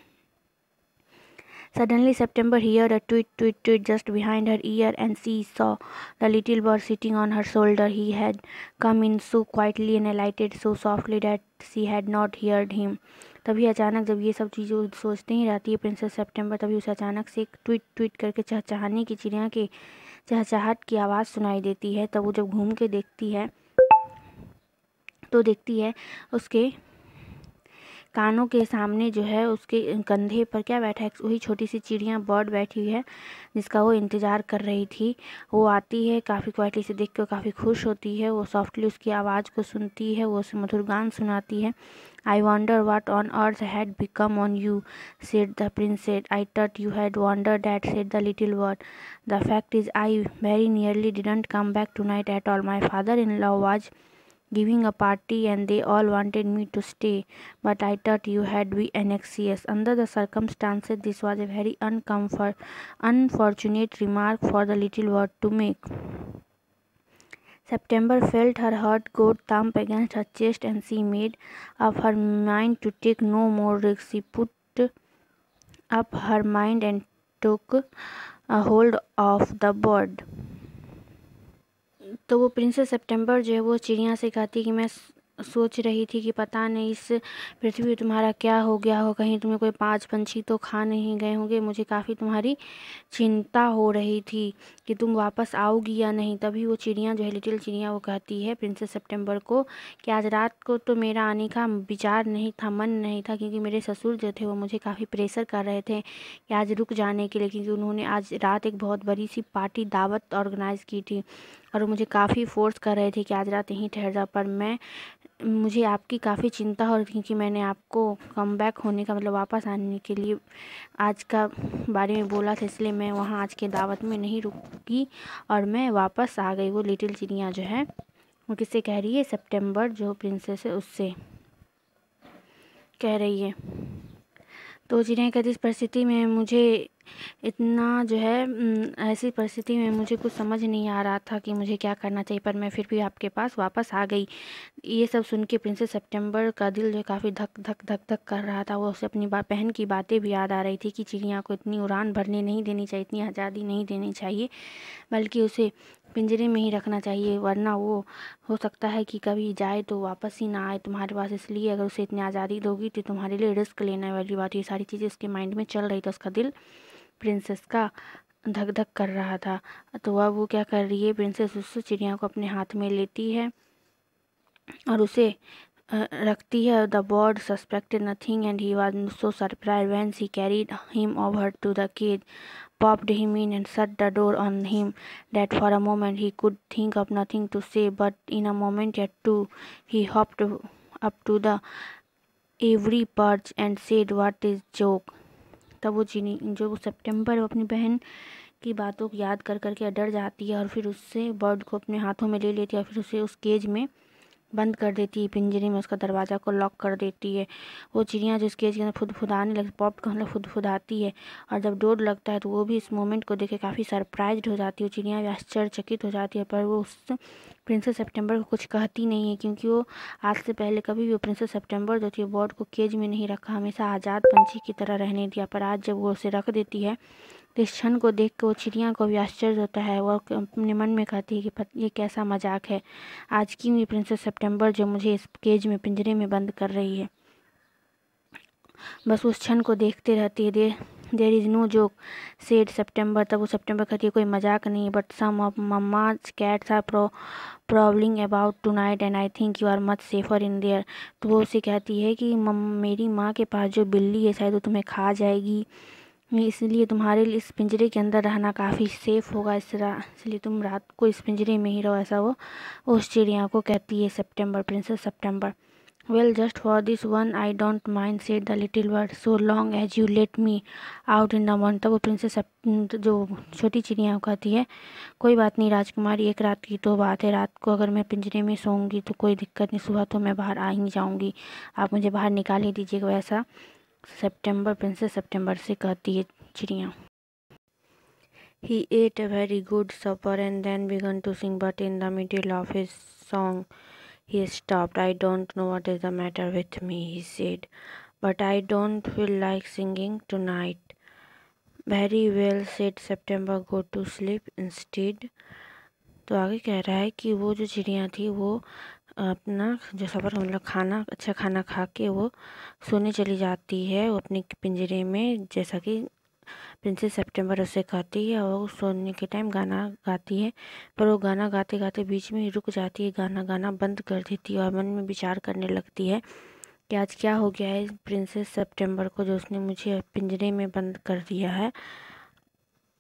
Suddenly September heard a tweet, tweet, tweet just behind her ear, and she saw the little bird sitting on her shoulder. He had come in so quietly and alighted so softly that she had not heard him. तभी अचानक जब ये सब चीज़ें सोचते ही रहती है princess सितंबर, तभी उसे अचानक से एक ट्वीट ट्वीट करके चहचहाने की चिड़िया के चहचहाट की आवाज़ सुनाई देती है। तब वो जब घूम के देखती है तो देखती है उसके कानों के सामने जो है उसके कंधे पर क्या बैठा है, वही छोटी सी चिड़िया बर्ड बैठी हुई है जिसका वो इंतज़ार कर रही थी। वो आती है, काफ़ी क्वाइटली से देख कर काफ़ी खुश होती है। वो सॉफ्टली उसकी आवाज़ को सुनती है, वो उसे मधुर गान सुनाती है। I wonder what on earth had become on you, said the princess. I thought you had wandered that, said the little bird. The fact is, I very nearly didn't come back tonight at all. My father-in-law was giving a party and they all wanted me to stay, but I thought you had been anxious. Under the circumstances, this was a very unfortunate remark for the little bird to make. September felt her heart go thump against her chest, and she made up her mind to take no more risks. She put up her mind and took a hold of the bird. तो वो princess सितंबर जो है वो चिड़िया से कहती कि मैं सोच रही थी कि पता नहीं इस पृथ्वी पे तुम्हारा क्या हो गया हो, कहीं तुम्हें कोई 5 पंछी तो खा नहीं गए होंगे। मुझे काफ़ी तुम्हारी चिंता हो रही थी कि तुम वापस आओगी या नहीं। तभी वो चिड़िया जो है, लिटिल चिड़िया, वो कहती है प्रिंसेस सितंबर को कि आज रात को तो मेरा आने का विचार नहीं था, मन नहीं था, क्योंकि मेरे ससुर जो थे वो मुझे काफ़ी प्रेशर कर रहे थे कि आज रुक जाने के लिए, क्योंकि उन्होंने आज रात एक बहुत बड़ी सी पार्टी दावत ऑर्गेनाइज़ की थी और वो मुझे काफ़ी फोर्स कर रहे थे कि आज रात यहीं ठहर जाओ। पर मुझे आपकी काफ़ी चिंता हो रही थी कि मैंने आपको कम बैक होने का मतलब वापस आने के लिए आज का बारे में बोला था, इसलिए मैं वहाँ आज के दावत में नहीं रुकी और मैं वापस आ गई। वो लिटिल चिड़िया जो है वो किससे कह रही है? सितंबर जो प्रिंसेस है उससे कह रही है। तो चिड़िया कहती इस परिस्थिति में मुझे इतना जो है ऐसी परिस्थिति में मुझे कुछ समझ नहीं आ रहा था कि मुझे क्या करना चाहिए, पर मैं फिर भी आपके पास वापस आ गई। ये सब सुन के प्रिंसेस सितंबर का दिल जो काफ़ी धक धक धक धक कर रहा था। वो उसे अपनी बहन की बातें भी याद आ रही थी कि चिड़िया को इतनी उड़ान भरने नहीं देनी चाहिए, इतनी आज़ादी नहीं देनी चाहिए, बल्कि उसे पिंजरे में ही रखना चाहिए, वरना वो हो सकता है कि कभी जाए तो वापस ही ना आए तुम्हारे पास। इसलिए अगर उसे इतनी आज़ादी दोगी तो तुम्हारे लिए रिस्क लेने वाली बात। ये सारी चीज़ें उसके माइंड में चल रही थी, उसका दिल प्रिंसेस का धक धक कर रहा था। तो अब वो क्या कर रही है, प्रिंसेस उस चिड़िया को अपने हाथ में लेती है और उसे रखती है। The bird suspected nothing and he was so surprised when she carried him over to the cage, popped him in and shut the door on him, that for a moment he could think of nothing to say, but in a moment or two he hopped up to the ivory perch and said, "What is joke?" तब वो जो सितंबर अपनी बहन की बातों को याद कर करके डर जाती है और फिर उससे बर्ड को अपने हाथों में ले लेती है और फिर उसे उस केज में बंद कर देती है, पिंजरे में उसका दरवाज़ा को लॉक कर देती है। वो चिड़िया जो उस केज के अंदर फुदफुदाने लगती, पॉप का मतलब फुदफुदाती है, और जब डोर लगता है तो वो भी इस मोमेंट को देख के काफ़ी सरप्राइज्ड हो जाती है। वो चिड़िया भी आश्चर्यचकित हो जाती है, पर वो उस प्रिंसेस सितंबर को कुछ कहती नहीं है, क्योंकि वो आज से पहले कभी भी वो प्रिंसेस सितंबर जो थी बर्ड को केज में नहीं रखा, हमेशा आज़ाद पंछी की तरह रहने दिया। पर आज जब वो उसे रख देती है तो इस क्षण को देख कर वो चिड़िया को भी आश्चर्य होता है। वो अपने मन में कहती है कि ये कैसा मजाक है, आज क्यों ये प्रिंसेस सितंबर जो मुझे इस केज में पिंजरे में बंद कर रही है। बस उस क्षण को देखते रहती है। There is no joke, said September. तब वो सितंबर कहती है कोई मजाक नहीं, but some of mamma's cats are prowling about tonight and I think you are much safer in there. तो वो उसे कहती है कि मेरी माँ के पास जो बिल्ली है शायद वो तुम्हें खा जाएगी, इसलिए तुम्हारे लिए इस पिंजरे के अंदर रहना काफ़ी सेफ़ होगा, इसलिए तुम रात को इस पिंजरे में ही रहो। ऐसा वो उस चिड़िया को कहती है September, princess September. Well just for this one I don't mind, said the little bird, so long as you let me out in the morning. तब वो प्रिंसेस जो छोटी चिड़िया कहती है कोई बात नहीं राजकुमारी, एक रात की तो बात है, रात को अगर मैं पिंजरे में सोऊंगी तो कोई दिक्कत नहीं, सुबह तो मैं बाहर आ ही जाऊंगी, आप मुझे बाहर निकाल ही दीजिएगा। वैसा सितंबर प्रिंसेस सितंबर से कहती है चिड़िया। He ate a very good supper and then began to sing, but in the middle of his song he stopped. I don't know what is the matter with me, he said, but I don't feel like singing tonight. Very well, said September, go to sleep instead. तो आगे कह रहा है कि वो जो चिड़िया थी वो अपना जो सफ़र मतलब खाना, अच्छा खाना खा के वो सोने चली जाती है वो अपने पिंजरे में, जैसा कि प्रिंसेस सितंबर उससे कहती है। और वो सोने के टाइम गाना गाती है, पर वो गाना गाते गाते बीच में ही रुक जाती है, गाना गाना बंद कर देती है और मन में विचार करने लगती है कि आज क्या हो गया है प्रिंसेस सितंबर को, जो उसने मुझे पिंजरे में बंद कर दिया है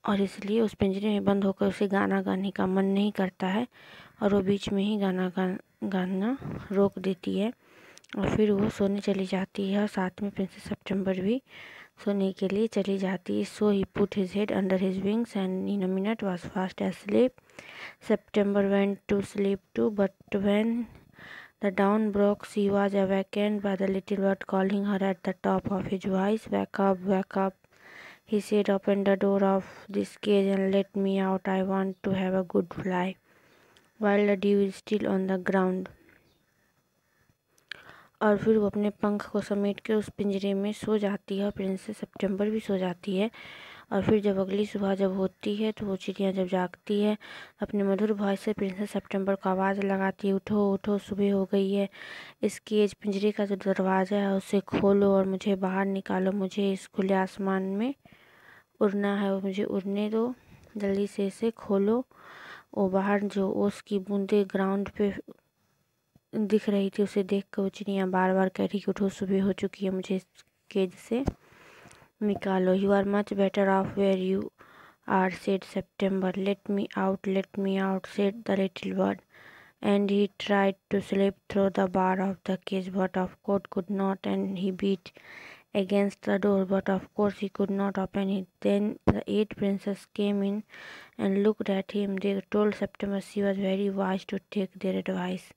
और इसलिए उस पिंजरे में बंद होकर उसे गाना गाने का मन नहीं करता है और वो बीच में ही गाना रोक देती है और फिर वो सोने चली जाती है और साथ में प्रिंसेस सितंबर भी सोने के लिए चली जाती है। So he put his head under his wings and in a minute was fast asleep. September went to sleep too, but when the dawn broke, she was awakened by the little bird calling her at the top of his voice. Wake up, wake up, he said, open the door of this cage and let me out. I want to have a good fly while the dew is still on the ground. और फिर वो अपने पंख को समेट के उस पिंजरे में सो जाती है और प्रिंसेस सितंबर भी सो जाती है। और फिर जब अगली सुबह जब होती है तो वो चिड़िया जब जागती है अपने मधुर वॉइस से प्रिंसेस सितंबर को आवाज़ लगाती है, उठो उठो, सुबह हो गई है, इस केज पिंजरे का जो दरवाज़ा है उसे खोलो और मुझे बाहर निकालो, मुझे इस खुले आसमान में उड़ना है और मुझे उड़ने दो, जल्दी से इसे खोलो। वो बाहर जो ओस की बूंदें ग्राउंड पे दिख रही थी उसे देख कर वो चिड़िया बार बार कह रही कि उठो, सुबह हो चुकी है, मुझे इस केज से निकालो। You are much better off where you are, said September. Let me out, said the little bird, and he tried to slip through the bar of the cage, but of course could not, and he beat against the door, but of course he could not open it. Then the 8 princes came in and looked at him. They told September she was very wise to take their advice.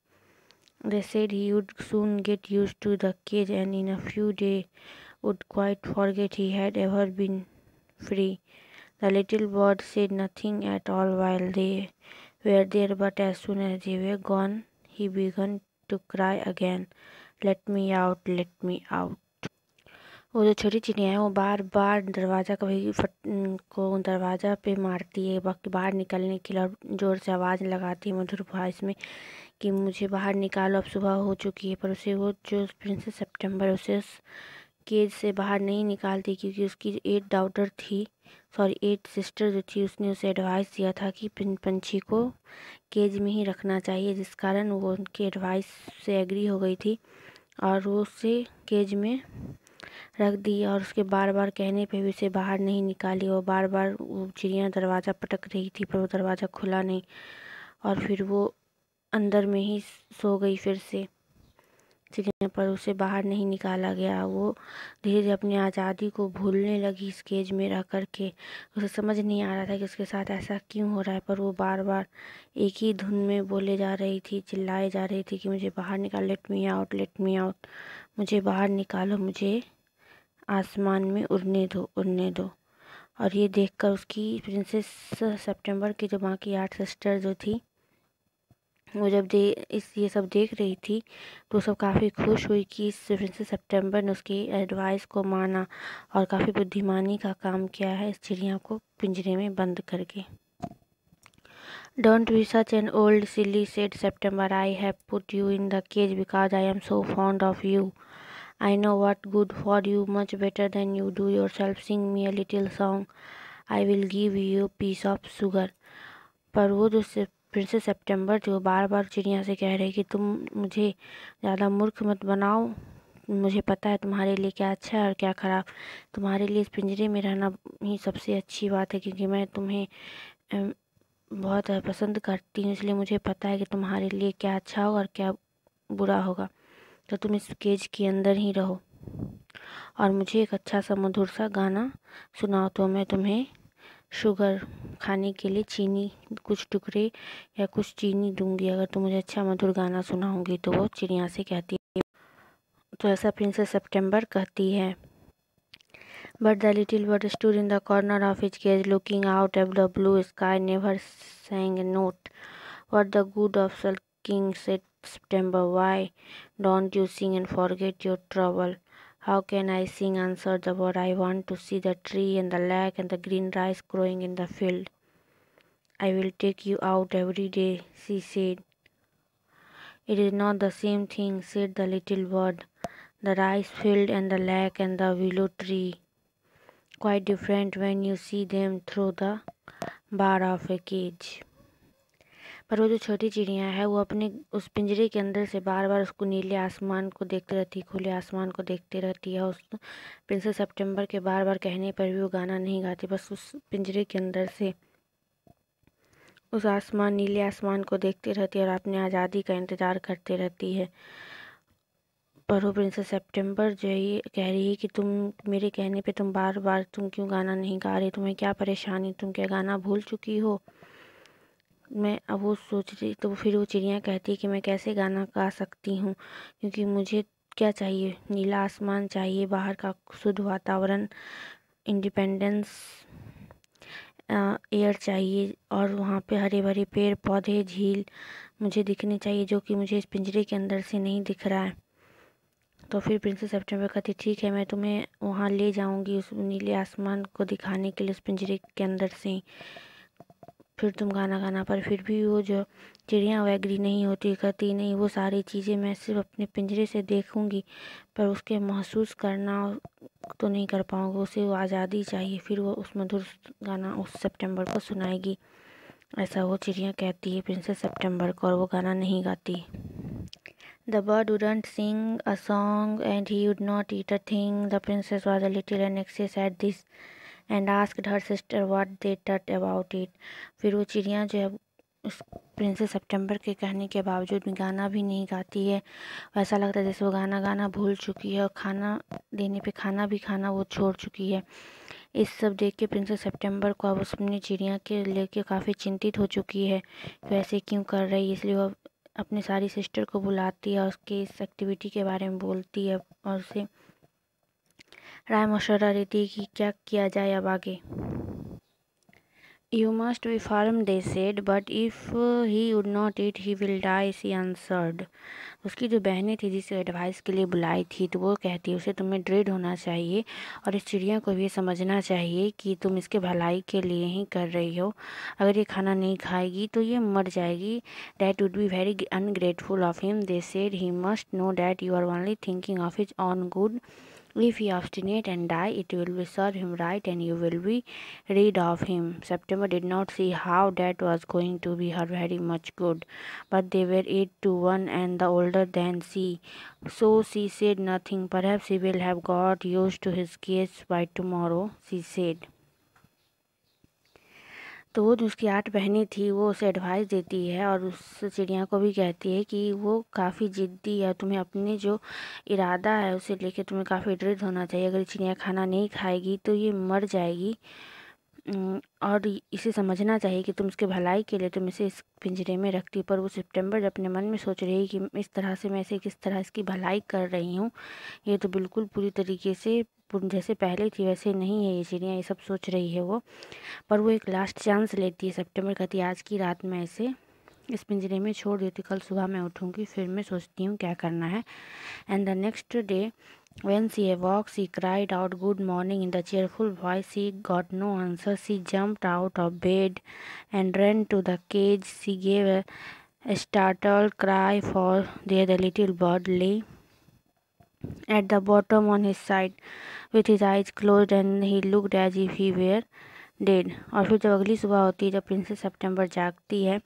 They said he would soon get used to the cage and in a few days would quite forget he had ever been free. The little bird said nothing at all while they were there, but as soon as they were gone, he began to cry again, let me out, let me out. वो जो छोटी चिड़िया है वो बार बार दरवाज़ा को दरवाज़ा पे मारती है बाहर निकलने के लिए और ज़ोर से आवाज़ लगाती है मधुर वॉइस में कि मुझे बाहर निकालो, अब सुबह हो चुकी है। पर उसे वो जो प्रिंसेस सितंबर उसे उस केज से बाहर नहीं निकालती क्योंकि उसकी 8 सिस्टर जो थी उसने उसे एडवाइस दिया था कि पंछी को केज में ही रखना चाहिए, जिस कारण वो उनके एडवाइस से एग्री हो गई थी और वो उसे केज में रख दी और उसके बार बार कहने पे भी उसे बाहर नहीं निकाली। और बार बार वो चिड़िया दरवाज़ा पटक रही थी पर वो दरवाज़ा खुला नहीं और फिर वो अंदर में ही सो गई फिर से चिड़िया, पर उसे बाहर नहीं निकाला गया। वो धीरे धीरे अपनी आज़ादी को भूलने लगी इस केज में रह कर के। उसे समझ नहीं आ रहा था कि उसके साथ ऐसा क्यों हो रहा है, पर वो बार बार एक ही धुन में बोले जा रही थी, चिल्लाए जा रही थी कि मुझे बाहर निकाल, late me out, late me out, मुझे बाहर निकालो, मुझे आसमान में उड़ने दो, उड़ने दो। और ये देखकर उसकी प्रिंसेस सितंबर की जो बाकी 8 सिस्टर जो थी वो जब ये सब देख रही थी तो सब काफ़ी खुश हुई कि इस प्रिंसेस सितंबर ने उसकी एडवाइस को माना और काफ़ी बुद्धिमानी का काम किया है इस चिड़िया को पिंजरे में बंद करके। Don't be such an old silly, said September, I have put you in the cage because I am so fond of you. I know what good for you much better than you do yourself. Sing me a little song. I will give you a piece of sugar. पर वो जो princess सितंबर जो बार बार चिड़िया से कह रही कि तुम मुझे ज़्यादा मूर्ख मत बनाओ, मुझे पता है तुम्हारे लिए क्या अच्छा है और क्या ख़राब, तुम्हारे लिए इस पिंजरे में रहना ही सबसे अच्छी बात है क्योंकि मैं तुम्हें बहुत पसंद करती हूँ, इसलिए मुझे पता है कि तुम्हारे लिए क्या अच्छा होगा और क्या बुरा होगा, तो तुम इस केज के अंदर ही रहो और मुझे एक अच्छा सा मधुर सा गाना सुनाओ तो मैं तुम्हें शुगर खाने के लिए चीनी कुछ टुकड़े या कुछ चीनी दूंगी अगर तुम मुझे अच्छा मधुर गाना सुनाओगी। तो वो चिड़िया से कहती है, तो ऐसा प्रिंसेस सितंबर कहती है। But the little bird stood in the corner of his cage looking out at the blue sky, never sang a note. What the good of sulking, said September. Why don't you sing and forget your trouble? How can I sing, answered the bird. I want to see the tree and the lake and the green rice growing in the field. I will take you out every day, she said. It is not the same thing, said the little bird. The rice field and the lake and the willow tree. Quite different when you see them through the bar of a cage. पर वो जो छोटी चिड़िया है वो अपने उस पिंजरे के अंदर से बार बार उसको नीले आसमान को देखती रहती है, खुले आसमान को देखती रहती है। उस प्रिंसेस सितंबर के बार बार कहने पर भी वो गाना नहीं गाती, बस उस पिंजरे के अंदर से उस आसमान, नीले आसमान को देखती रहती है और अपनी आज़ादी का इंतज़ार करती रहती है। पर वो प्रिंसेस सितंबर जो है ये कह रही है कि तुम मेरे कहने पे तुम बार बार तुम क्यों गाना नहीं गा रही, तुम्हें क्या परेशानी, तुम क्या गाना भूल चुकी हो। मैं अब वो सोच रही, तो फिर वो चिड़िया कहती है कि मैं कैसे गाना गा सकती हूँ, क्योंकि मुझे क्या चाहिए, नीला आसमान चाहिए, बाहर का शुद्ध वातावरण, इंडिपेंडेंस एयर चाहिए, और वहाँ पे हरे भरे पेड़ पौधे, झील मुझे दिखने चाहिए, जो कि मुझे इस पिंजरे के अंदर से नहीं दिख रहा है। तो फिर प्रिंसेस सितंबर कहती ठीक है, मैं तुम्हें वहाँ ले जाऊँगी उस नीले आसमान को दिखाने के लिए, उस पिंजरे के अंदर से फिर तुम गाना गाना। पर फिर भी वो जो चिड़िया वो एग्री नहीं होती, कहती नहीं, वो सारी चीज़ें मैं सिर्फ अपने पिंजरे से देखूंगी, पर उसके महसूस करना तो नहीं कर पाऊँगी, उसे वो आज़ादी चाहिए। फिर वो उस मधुर गाना उस सितंबर को सुनाएगी, ऐसा वो चिड़िया कहती है प्रिंसेस सितंबर को, और वो गाना नहीं गाती। The bird wouldn't sing a song and he would not eat a thing. The princess was a little anxious at this and asked her sister what they thought about it. फिर वो चिड़िया जो है उस प्रिंसेस सितंबर के कहने के बावजूद भी गाना भी नहीं गाती है। वैसा लगता है जैसे वो गाना गाना भूल चुकी है और खाना देने पे खाना भी खाना वो छोड़ चुकी है। इस सब देख के प्रिंसेस सितंबर को अब उस अपनी चिड़िया के लेके काफ़ी चिंतित हो चुकी है, वैसे क्यों कर रही है। इसलिए वो अपनी सारी सिस्टर को बुलाती है और उसके इस एक्टिविटी के बारे में बोलती है और उसे राय मशवरा देती है कि क्या किया जाए अब आगे। You must be firm, they said, but if he would not eat, he will die, she answered. उसकी जो बहनें थी जिसे एडवाइस के लिए बुलाई थी, तो वो कहती है उसे तुम्हें दृढ़ होना चाहिए और इस चिड़िया को भी ये समझना चाहिए कि तुम इसके भलाई के लिए ही कर रही हो। अगर ये खाना नहीं खाएगी तो ये मर जाएगी। That would be very ungrateful of him, they said. He must know that you are only thinking of his own good. If he obstinate and die, it will be serve him right and you will be rid of him. September did not see how that was going to be her very much good, but they were 8 to 1 and the older than she, so she said nothing. Perhaps he will have got used to his case by tomorrow, she said. तो वो जो उसकी 8 बहनें थी वो उसे advice देती है और उस चिड़िया को भी कहती है कि वो काफ़ी ज़िद्दी है, तुम्हें अपने जो इरादा है उसे लेके तुम्हें काफ़ी दृढ़ होना चाहिए। अगर चिड़िया खाना नहीं खाएगी तो ये मर जाएगी और इसे समझना चाहिए कि तुम इसके भलाई के लिए तुम इसे इस पिंजरे में रखती हो। पर वो सितंबर अपने मन में सोच रही है कि इस तरह से मैं इसे किस तरह इसकी भलाई कर रही हूँ, ये तो बिल्कुल पूरी तरीके से जैसे पहले थी वैसे नहीं है ये चिड़िया, ये सब सोच रही है वो। पर वो एक लास्ट चांस लेती है। सितंबर कहती है आज की रात मैं इसे इस पिंजरे में छोड़ देती, कल सुबह मैं उठूँगी फिर मैं सोचती हूँ क्या करना है। And the next day when she awoke, she cried out good morning in the cheerful voice. She got no answer. She jumped out of bed and ran to the cage. She gave a startled cry, for there the little bird lay at the bottom on his side with his eyes closed and he looked as if he were dead. और फिर जब अगली सुबह होती है, जब princess सितंबर जागती है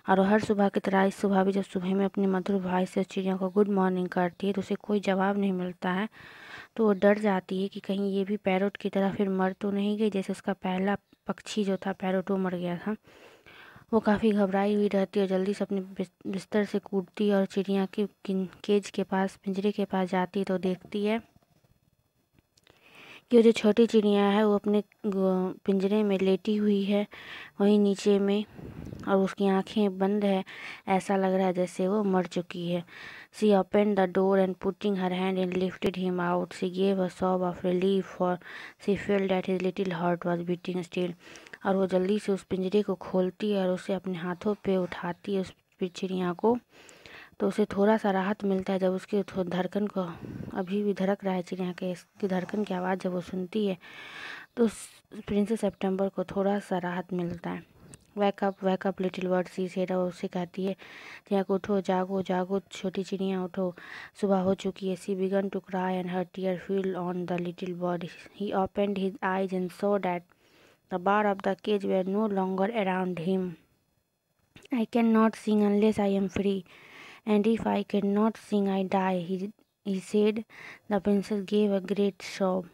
और हर सुबह की तरह इस सुबह भी जब सुबह में अपनी मधुर भाई से चिड़िया को गुड मॉर्निंग करती है तो उसे कोई जवाब नहीं मिलता है। तो वो डर जाती है कि कहीं ये भी पैरोट की तरह फिर मर तो नहीं गई, जैसे उसका पहला पक्षी जो था पैरोट वो मर गया था। वो काफ़ी घबराई हुई रहती है और जल्दी से अपने बिस्तर से कूदती है और चिड़िया के केज के पास, पिंजरे के पास जाती है तो देखती है कि वो जो छोटी चिड़िया है वो अपने पिंजरे में लेटी हुई है वहीं नीचे में, और उसकी आंखें बंद है, ऐसा लग रहा है जैसे वो मर चुकी है। She open the door and putting her hand and lifted him out. She gave a sob of relief for she feel that his little heart was beating still. और वो जल्दी से उस पिंजरे को खोलती है और उसे अपने हाथों पे उठाती है उस चिड़िया को, तो उसे थोड़ा सा राहत मिलता है जब उसके धड़कन को, अभी भी धड़क रहा है चिड़िया के, इसकी धड़कन की आवाज़ जब वो सुनती है तो प्रिंसेस सितंबर को थोड़ा सा राहत मिलता है। Wake up little bird, she said. और उससे कहती है चिड़िया को उठो, जागो जागो छोटी चिड़िया उठो, सुबह हो चुकी है। She began to cry and her tear feel on the little bird. He opened his eyes and saw that the bar of the cage were no longer around him I cannot sing unless I am free, and if I cannot sing, I die, he said. The princess gave a great sob.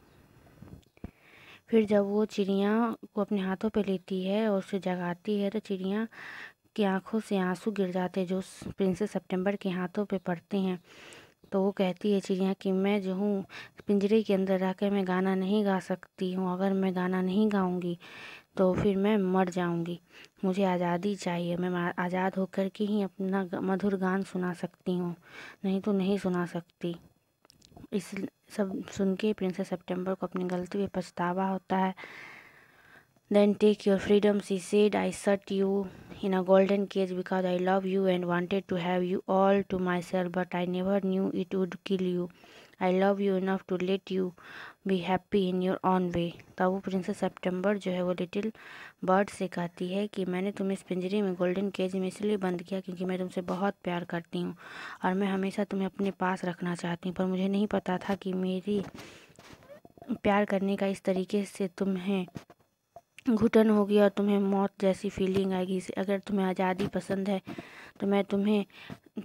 फिर जब वो चिड़िया को अपने हाथों पे लेती है और उसे जगाती है तो चिड़िया की आंखों से आंसू गिर जाते हैं जो प्रिंसेस सितंबर के हाथों पे पड़ते हैं। तो वो कहती है चिड़िया कि मैं जो हूँ पिंजरे के अंदर रहकर मैं गाना नहीं गा सकती हूँ, अगर मैं गाना नहीं गाऊंगी तो फिर मैं मर जाऊंगी। मुझे आज़ादी चाहिए, मैं आज़ाद होकर के ही अपना मधुर गान सुना सकती हूँ, नहीं तो नहीं सुना सकती। इस सब सुन के प्रिंसेस सितंबर को अपनी गलती पे पछतावा होता है। Then take your freedom, she said. I shut you in a golden cage because I love you and wanted to have you all to myself, but I never knew it would kill you. I love you enough to let you be happy in your own way. तब वो princess सितंबर जो है वो little bird से कहती है कि मैंने तुम्हें इस पिंजरे में गोल्डन केज में इसलिए बंद किया क्योंकि मैं तुमसे बहुत प्यार करती हूँ और मैं हमेशा तुम्हें अपने पास रखना चाहती हूँ, पर मुझे नहीं पता था कि मेरी प्यार करने का इस तरीके से तुम्हें घुटन होगी और तुम्हें मौत जैसी फीलिंग आएगी। अगर तुम्हें आज़ादी पसंद है तो मैं तुम्हें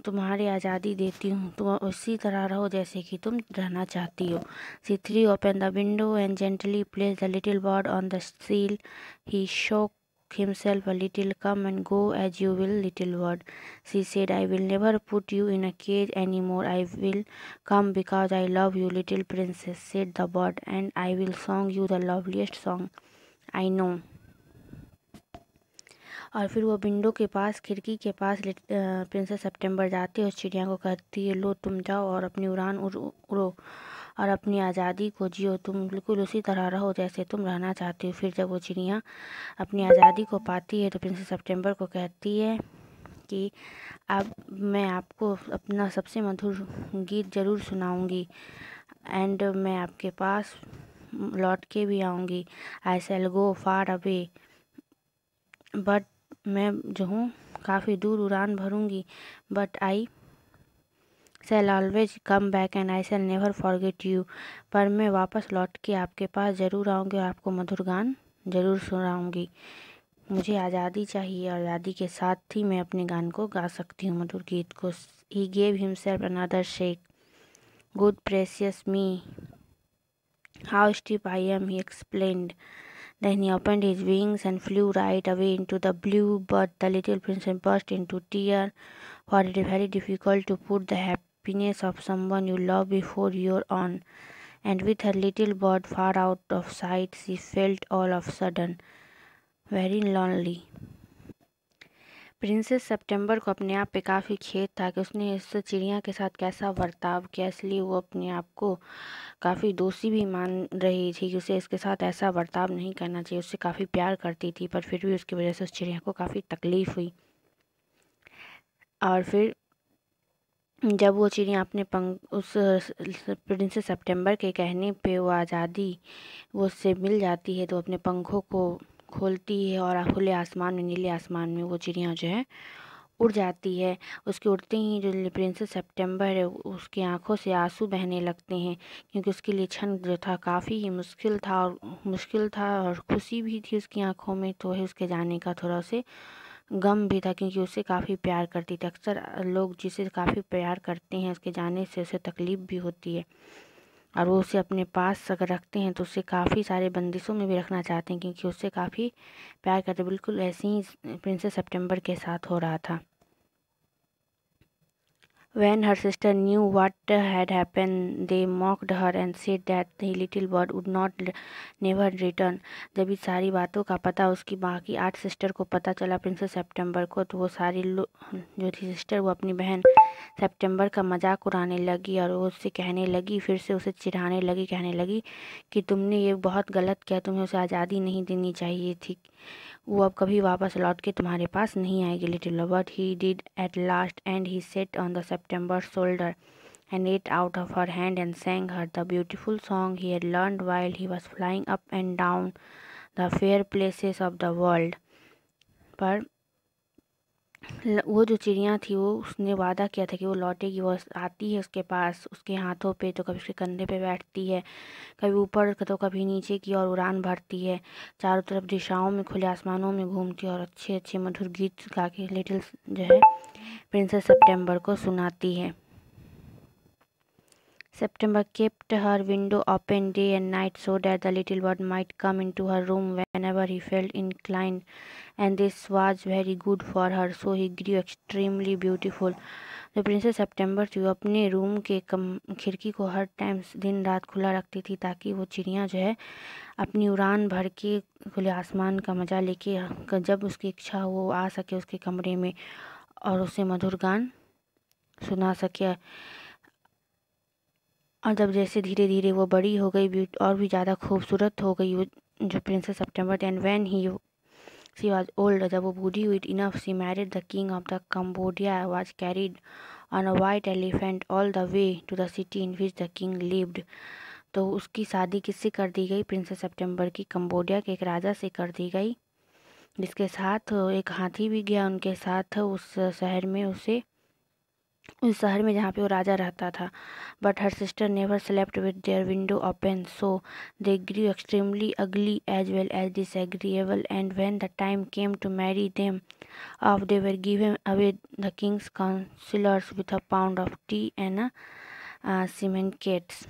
तुम्हारी आज़ादी देती हूँ, तुम उसी तरह रहो जैसे कि तुम रहना चाहती हो। She threw open the window and gently place the little bird on the sill. He shook himself a little. Come and go as you will, little bird, she said. I will never put you in a cage anymore. I will come because I love you, little princess, said the bird, and I will sing you the loveliest song I know. और फिर वो window के पास खिड़की के पास princess सितंबर जाती है, उस चिड़िया को कहती है लो तुम जाओ और अपनी उड़ान उड़ो और अपनी आज़ादी को जियो, तुम बिल्कुल उसी तरह रहो जैसे तुम रहना चाहती हो। फिर जब वो चिड़िया अपनी आज़ादी को पाती है तो प्रिंसेस सितंबर को कहती है कि अब मैं आपको अपना सबसे मधुर गीत ज़रूर सुनाऊंगी एंड मैं आपके पास लौट के भी आऊँगी। आई शैल गो फार अवे, बट मैं जो हूँ काफ़ी दूर उड़ान भरूंगी, but I shall always come back and I shall never forget you, पर मैं वापस लौट के आपके पास ज़रूर आऊँगी और आपको मधुर गान ज़रूर सुनाऊँगी। मुझे आज़ादी चाहिए और आज़ादी के साथ ही मैं अपने गान को गा सकती हूँ, मधुर गीत को। He gave himself another shake, good precious me, how steep I am, he explained. Then he opened his wings and flew right away into the blue, but the little princess burst into tears, for it is very difficult to put the happiness of someone you love before your own. And with her little bird far out of sight, she felt all of a sudden very lonely. Princess September को अपने आप पे काफ़ी खेद था कि उसने इस चिड़िया के साथ कैसा बर्ताव किया, इसलिए वो अपने आप को काफ़ी दोषी भी मान रही थी कि उसे इसके साथ ऐसा बर्ताव नहीं करना चाहिए। उससे काफ़ी प्यार करती थी, पर फिर भी उसकी वजह से उस चिड़िया को काफ़ी तकलीफ़ हुई। और फिर जब वो चिड़िया अपने पंख उस प्रिंसेस सितंबर के कहने पे वो आज़ादी वो उससे मिल जाती है तो अपने पंखों को खोलती है और खुले आसमान में, नीले आसमान में वो चिड़िया जो है उड़ जाती है। उसके उड़ते ही जो प्रिंसेस सितंबर है उसकी आंखों से आंसू बहने लगते हैं क्योंकि उसके लिए क्षण जो था काफ़ी ही मुश्किल था और खुशी भी थी उसकी आंखों में, तो है उसके जाने का थोड़ा उसे गम भी था क्योंकि उसे काफ़ी प्यार करती थी। अक्सर लोग जिसे काफ़ी प्यार करते हैं उसके जाने से उसे तकलीफ़ भी होती है और वो उसे अपने पास अगर रखते हैं तो उसे काफ़ी सारे बंदिशों में भी रखना चाहते हैं क्योंकि उससे काफ़ी प्यार करते। बिल्कुल ऐसे ही प्रिंसेस सितंबर के साथ हो रहा था। When her sister knew what had happened, they mocked her and said that the little bird would never return. जब इस सारी बातों का पता उसकी बाकी 8 सिस्टर को पता चला प्रिंसेस सितंबर को, तो वो सारी जो थी सिस्टर वो अपनी बहन सितंबर का मजाक उड़ाने लगी और वो उससे कहने लगी, फिर से उसे चिढ़ाने लगी, कहने लगी कि तुमने ये बहुत गलत किया, तुम्हें उसे आज़ादी नहीं देनी चाहिए थी, वो अब कभी वापस लौट के तुम्हारे पास नहीं आएगी little but he did at last and he set on the September shoulder and ate out of her hand and sang her the beautiful song he had learned while he was flying up and down the fair places of the world. पर वो जो चिड़िया थी वो उसने वादा किया था कि वो लौटेगी, वो आती है उसके पास, उसके हाथों पे तो कभी उसके कंधे पे बैठती है, कभी ऊपर तो कभी नीचे की ओर उड़ान भरती है, चारों तरफ दिशाओं में खुले आसमानों में घूमती है और अच्छे अच्छे मधुर गीत गा के लिटिल जो है प्रिंसेस सितंबर को सुनाती है। September kept her window open day and night so that the little bird might come into her room whenever he felt inclined, and this was very good for her, so he grew extremely beautiful. जो princess सितंबर थी वो अपने room के खिड़की को हर time दिन रात खुला रखती थी ताकि वो चिड़िया जो है अपनी उड़ान भर के खुले आसमान का मज़ा लेके जब उसकी इच्छा हो वो आ सके उसके कमरे में और उसे मधुर गान सुना सके। और जब जैसे धीरे धीरे वो बड़ी हो गई और भी ज़्यादा खूबसूरत हो गई वो जो princess September, and when he she was old, जब वो बूढ़ी हुई enough she married the king of the Cambodia was carried on a white elephant all the way to the city in which the king lived. तो उसकी शादी किससे कर दी गई? प्रिंसेस सितंबर की कंबोडिया के एक राजा से कर दी गई, जिसके साथ एक हाथी भी गया उनके साथ उस शहर में जहाँ पे वो राजा रहता था। But her sister never slept with their window open, so they grew extremely ugly as well as disagreeable, and when the time came to marry them off they were given away the king's councillors with a pound of tea and cement cats.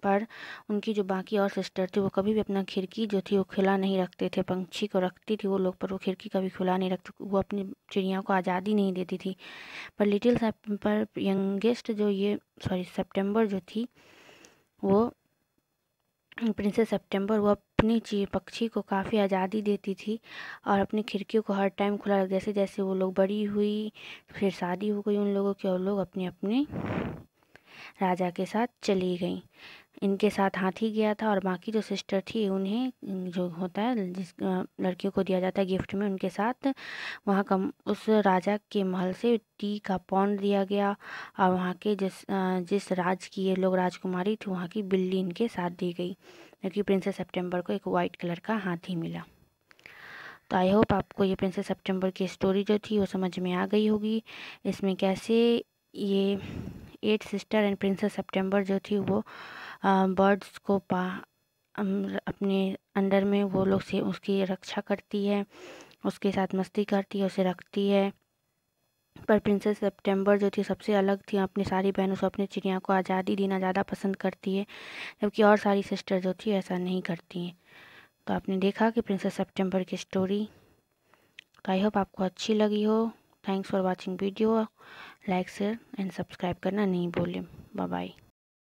पर उनकी जो बाकी और sister थी वो कभी भी अपना खिड़की जो थी वो खुला नहीं रखते थे, पंछी को रखती थी वो लोग पर वो खिड़की कभी खुला नहीं रखती, वो अपनी चिड़िया को आज़ादी नहीं देती थी। पर यंगेस्ट सितंबर जो थी वो प्रिंसेस सितंबर वो अपनी पक्षी को काफ़ी आज़ादी देती थी और अपनी खिड़कियों को हर टाइम खुला रख, जैसे जैसे वो लोग बड़ी हुई फिर शादी हो गई उन लोगों की और लोग अपने अपने राजा के साथ चली गई। इनके साथ हाथी गया था और बाकी जो सिस्टर थी उन्हें जो होता है जिस लड़कियों को दिया जाता है गिफ्ट में, उनके साथ वहाँ उस राजा के महल से टी का पॉन्ड दिया गया और वहाँ के जिस राज की ये लोग राजकुमारी थी वहाँ की बिल्ली इनके साथ दी गई, क्योंकि प्रिंसेस सितंबर को एक वाइट कलर का हाथी मिला। तो आई होप आपको ये प्रिंसेस सितंबर की स्टोरी जो थी वो समझ में आ गई होगी। इसमें कैसे ये 8 सिस्टर एंड प्रिंसेस सितंबर जो थी वो बर्ड्स को अपने अंडर में वो लोग से उसकी रक्षा करती है, उसके साथ मस्ती करती है, उसे रखती है। पर प्रिंसेस सितंबर जो थी सबसे अलग थी, अपनी सारी बहनों से अपनी चिड़िया को आज़ादी देना ज़्यादा पसंद करती है, जबकि और सारी सिस्टर जो थी ऐसा नहीं करती हैं। तो आपने देखा कि प्रिंसेस सितंबर की स्टोरी। तो आई होप आपको अच्छी लगी हो। Thanks for watching video. Like share and subscribe करना नहीं भूलें। Bye bye.